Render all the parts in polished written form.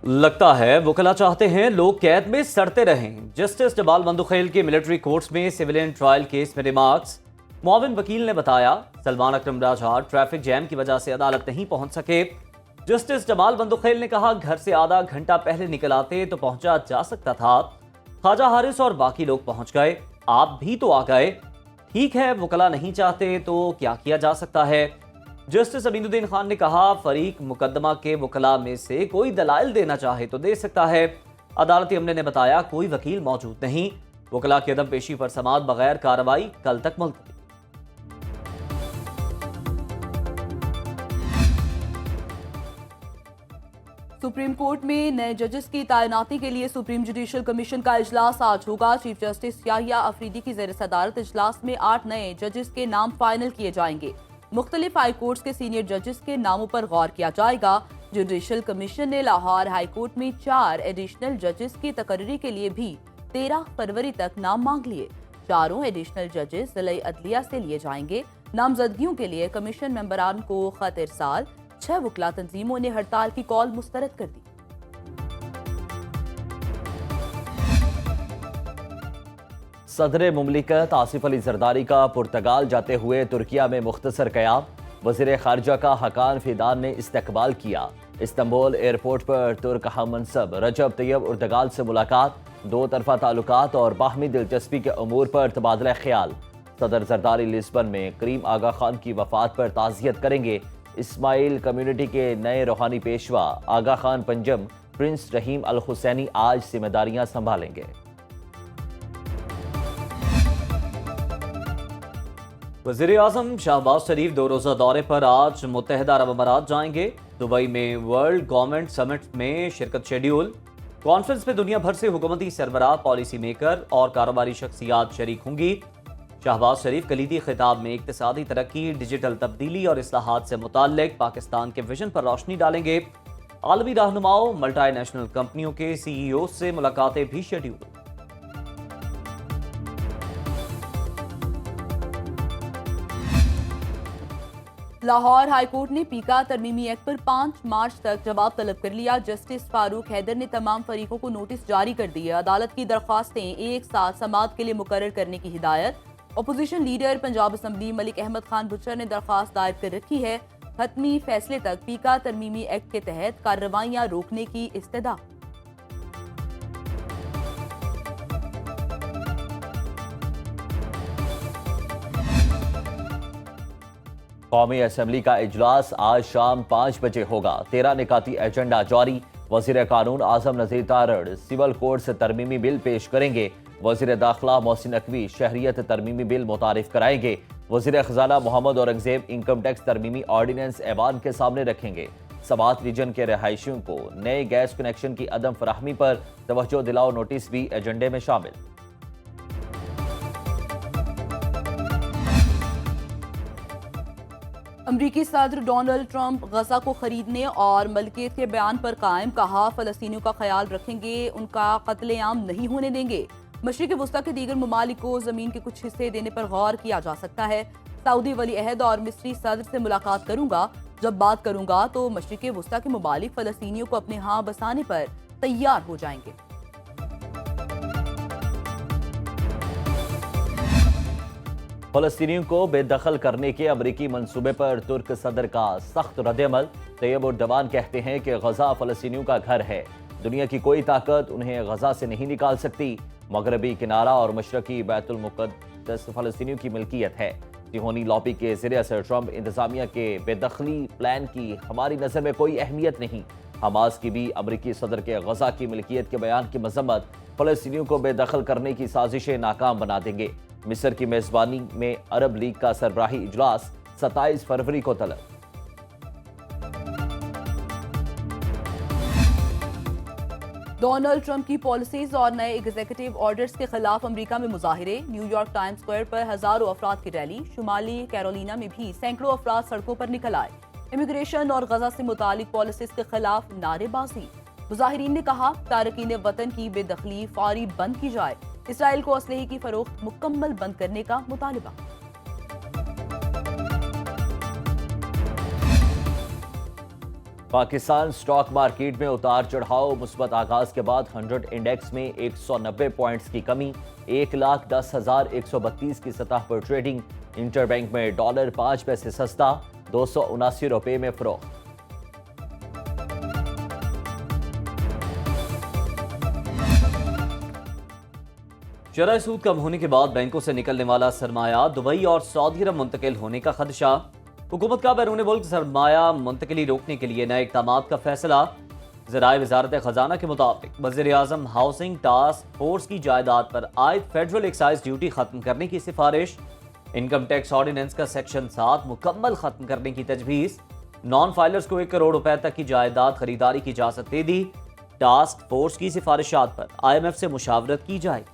लगता है वकला चाहते हैं लोग कैद में सड़ते रहें। जस्टिस जमाल मंदुखेल के मिलिट्री कोर्ट्स में सिविलियन ट्रायल केस में रिमार्क्स। मुआविन वकील ने बताया सलमान अकरम राजा ट्रैफिक जैम की वजह से अदालत नहीं पहुंच सके। जस्टिस जमाल मंदुखेल ने कहा घर से आधा घंटा पहले निकल आते तो पहुंचा जा सकता था। ख्वाजा हारिस और बाकी लोग पहुंच गए, आप भी तो आ गए। ठीक है, वकला नहीं चाहते तो क्या किया जा सकता है। जस्टिस अमीनुद्दीन खान ने कहा फरीक मुकदमा के वकला में से कोई दलाइल देना चाहे तो दे सकता है। अदालती अमले ने बताया कोई वकील मौजूद नहीं। वकला की अदम पेशी पर समाअत बगैर कार्रवाई कल तक मुलतवी। सुप्रीम कोर्ट में नए जजेस की तैनाती के लिए सुप्रीम जुडिशल कमीशन का इजलास आज होगा। चीफ जस्टिस याहिया अफरीदी की ज़ेर सदारत इजलास में 8 नए जजेस के नाम फाइनल किए जाएंगे। मुख्तलिफ हाई कोर्ट्स के सीनियर जजेस के नामों पर गौर किया जाएगा। जुडिशल कमीशन ने लाहौर हाई कोर्ट में 4 एडिशनल जजेस की तकर्री के लिए भी 13 फरवरी तक नाम मांग लिए। चारों एडिशनल जजेस ज़िला अदलिया से लिए जाएंगे। नामजदगियों के लिए कमीशन मेंबरान को खत इरसाल। 6 वकला तंजीमों ने हड़ताल की कॉल मुस्तरद कर दी। सदर मुमलिकत आसिफ अली जरदारी का पुर्तगाल जाते हुए तुर्किया में मुख्तसर क़याम। वज़ीर ख़ारजा का हकान फिदान ने इस्तकबाल किया। इस्तांबुल एयरपोर्ट पर तुर्क हम मनसब रजब तैयब उर्दगाल से मुलाकात। दो तरफा ताल्लुकात और बाहमी दिलचस्पी के अमूर पर तबादला ख्याल। सदर जरदारी लिस्बन में करीम आगा खान की वफात पर ताज़ियत करेंगे। इस्माइल कम्युनिटी के नए रूहानी पेशवा आगा खान पंजम प्रिंस रहीम अल हुसैनी आज जिम्मेदारियां संभालेंगे। वज़ीर आज़म शहबाज शरीफ 2 रोज़ा दौरे पर आज मुत्तहिदा अरब अमारात जाएंगे। दुबई में वर्ल्ड गवर्नमेंट समिट में शिरकत शेड्यूल। कॉन्फ्रेंस में दुनिया भर से हुकूमती सरबराह, पॉलिसी मेकर और कारोबारी शख्सियात शरीक होंगी। शहबाज शरीफ कलीदी खिताब में इक्तिसादी तरक्की, डिजिटल तब्दीली और इस्लाहात से मुताल्लिक पाकिस्तान के विजन पर रोशनी डालेंगे। आलमी रहनुमाओं, मल्टी नेशनल कंपनियों के CEO से मुलाकातें भी शेड्यूल। लाहौर हाईकोर्ट ने पीका तरमीमी एक्ट पर 5 मार्च तक जवाब तलब कर लिया। जस्टिस फारूक हैदर ने तमाम फरीकों को नोटिस जारी कर दिए। अदालत की दरख्वास्तें एक साथ समाअत के लिए मुकर्रर करने की हिदायत। Opposition leader Punjab assembly Malik Ahmad Khan Bhuchar ने दरख्वास्त दायर कर रखी है। हतमी फैसले तक पीका तरमीमी एक्ट के तहत कार्रवाइयां रोकने की इस्तदा। कौमी असम्बली का इजलास आज शाम 5 बजे होगा। 13 निकाती एजेंडा जारी। वज़ीर कानून आज़म नज़ीर तारड़ सिविल कोड से तरमीमी बिल पेश करेंगे। वज़ीर दाखिला मोहसिन नकवी शहरियत तरमीमी बिल मुतारिफ कराएंगे। वज़ीर खजाना मोहम्मद औरंगजेब इनकम टैक्स तरमीमी ऑर्डिनेंस ऐवान के सामने रखेंगे। समात रीजन के रहायशियों को नए गैस कनेक्शन की अदम फराहमी पर तवज्जो दिलाओ नोटिस भी एजेंडे में शामिल। अमरीकी सदर डोनाल्ड ट्रंप गजा को खरीदने और मलकियत के बयान पर कायम। कहा फलस्तीनियों का ख्याल रखेंगे, उनका कत्लेआम नहीं होने देंगे। मशरिक़ वस्ता के दीगर ममालिक को जमीन के कुछ हिस्से देने पर गौर किया जा सकता है। सऊदी वली अहद और मिस्री सदर से मुलाकात करूंगा। जब बात करूंगा तो मशरिक़ वस्ता के ममालिक फलस्तीनियों को अपने यहाँ बसाने पर तैयार हो जाएंगे। फलस्तीनियों को बेदखल करने के अमरीकी मंसूबे पर तुर्क सदर का सख्त रद्दअमल। तैयब उर्दवान कहते हैं कि गजा फलस्तीनियों का घर है, दुनिया की कोई ताकत उन्हें गजा से नहीं निकाल सकती। मगरबी किनारा और मशरकी बैतुल मुक़द्दस फलस्तीनियों की मिल्कियत है। सिहोनी लॉबी के ज़रिए असर ट्रंप इंतजामिया के बेदखली प्लान की हमारी नज़र में कोई अहमियत नहीं। हमास की भी अमरीकी सदर के गजा की मिल्कियत के बयान की मजम्मत। फलस्तीनियों को बेदखल करने की साजिशें नाकाम बना देंगे। मिस्र की मेज़बानी में अरब लीग का सरबराही इजलास 27 फरवरी को तलब। डोनाल्ड ट्रंप की पॉलिसीज और नए एग्जीक्यूटिव ऑर्डर्स के खिलाफ अमेरिका में मुजाहिरे। न्यूयॉर्क टाइम्स स्क्वायर पर हजारों अफराद की रैली। शुमाली कैरोलिना में भी सैकड़ों अफराद सड़कों पर निकल आए। इमिग्रेशन और गजा से मुतालिक पॉलिसीज के खिलाफ नारेबाजी। मुजाहिरीन ने कहा तारकीन वतन की बेदखली फौरी बंद की जाए। इसराइल को असलहे की फरोख्त मुकम्मल बंद करने का मुतालबा। पाकिस्तान स्टॉक मार्केट में उतार चढ़ाव। मुस्बत आगाज के बाद 100 इंडेक्स में 190 पॉइंट्स की कमी, 1,10,132 की सतह पर ट्रेडिंग। इंटरबैंक में डॉलर 5 पैसे सस्ता, 279 रुपए में फरोख्त। शरह सूद कम होने के बाद बैंकों से निकलने वाला सरमाया दुबई और सऊदी अरब मुंतकिल होने का खदशा। हुकूमत का बैरून मुल्क सरमाया मुंतकिली रोकने के लिए नए इक़दाम का फैसला। ज़राए वज़ारत ख़जाना के मुताबिक वज़ीर आज़म हाउसिंग टास्क फोर्स की जायदाद पर आयद फेडरल एक्साइज ड्यूटी ख़त्म करने की सिफारिश। इनकम टैक्स ऑर्डिनेंस का सेक्शन 7 मुकम्मल ख़त्म करने की तजवीज़। नॉन फाइलर्स को 1 करोड़ रुपए तक की जायदाद खरीदारी की इजाज़त दे दी। टास्क फोर्स की सिफारिशात पर IMF से मुशावरत की जाए।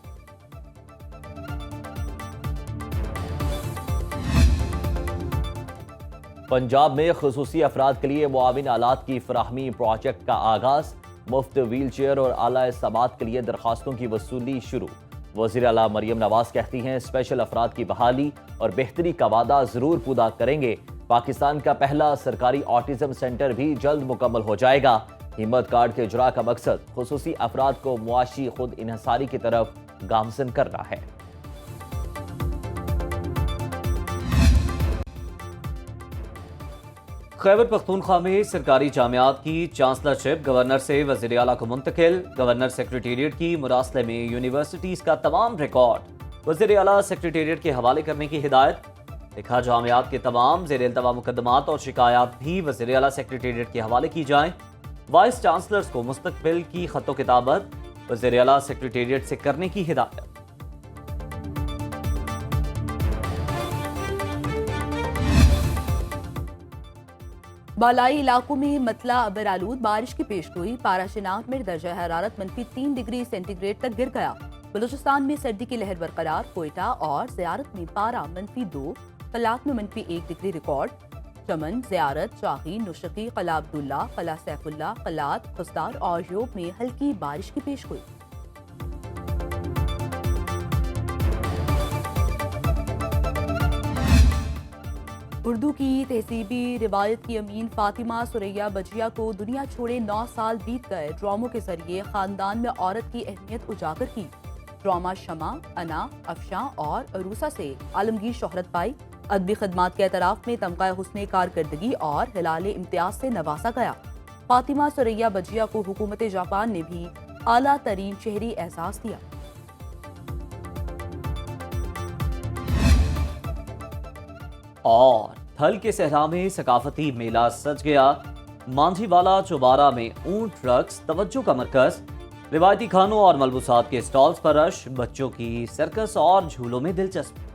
पंजाब में खुसूसी अफराद के लिए मुआविन आलात की फराहमी प्रोजेक्ट का आगाज। मुफ्त व्हील चेयर और आला समात के लिए दरखास्तों की वसूली शुरू। वज़ीर आला मरियम नवाज कहती हैं स्पेशल अफराद की बहाली और बेहतरी का वादा जरूर पूरा करेंगे। पाकिस्तान का पहला सरकारी ऑटिज्म सेंटर भी जल्द मुकम्मल हो जाएगा। हिम्मत कार्ड के इजरा का मकसद खुसूसी अफराद को मुआशी खुद इन्हसारी की तरफ गामजन करना है। खैबर पख्तूनख्वा में सरकारी जामियात की चांसलरशिप गवर्नर से वज़ीर आला को मुंतकिल। गवर्नर सेक्रेटेरिएट की मुरासले में यूनिवर्सिटीज़ का तमाम रिकॉर्ड वज़ीर आला सेक्रेटेरिएट के हवाले करने की हिदायत। लिखा जामियात के तमाम ज़ेर इल्तवा मुकदमात और शिकायत भी वज़ीर आला सेक्रेटेरिएट के हवाले की जाएँ। वाइस चांसलर्स को मुस्तकबिल की खत्तो किताबत वज़ीर आला सेक्रेटेरिएट से करने की हिदायत। बालाई इलाकों में मतला अबरालूद बारिश की पेशगोई। पारा शिनाख्त में दर्जा हरारत -3 डिग्री सेंटीग्रेड तक गिर गया। बलूचिस्तान में सर्दी की लहर बरकरार। कोयटा और ज़ियारत में पारा -2, कलात में -1 डिग्री रिकॉर्ड। चमन, ज़ियारत, शाही, नुशकी, कला अब्दुल्ला, कला सैफुल्ला, कलात, खुस्तार और योब में हल्की बारिश की पेशगोई। उर्दू की तहजीबी रिवायत की अमीन फातिमा सुरैया बजिया को दुनिया छोड़े 9 साल बीत गए। ड्रामों के जरिए खानदान में औरत की अहमियत उजागर की। ड्रामा शमा, अना, अफशा और अरूसा से आलमगीर शोहरत पाई। अदबी खदमात के एतराफ में तमगा हुस्ने कारकर्दगी और हिलाले इम्तियाज से नवाजा गया। फातिमा सुरैया बजिया को हुकूमत जापान ने भी आला तरीन शहरी एहसास दिया। और थल के सहरा में सकाफती मेला सज गया। मांझीवाला चौबारा में ऊंट रक्स तवज्जो का मरकज। रिवायती खानों और मलबूसात के स्टॉल्स पर रश। बच्चों की सर्कस और झूलों में दिलचस्पी।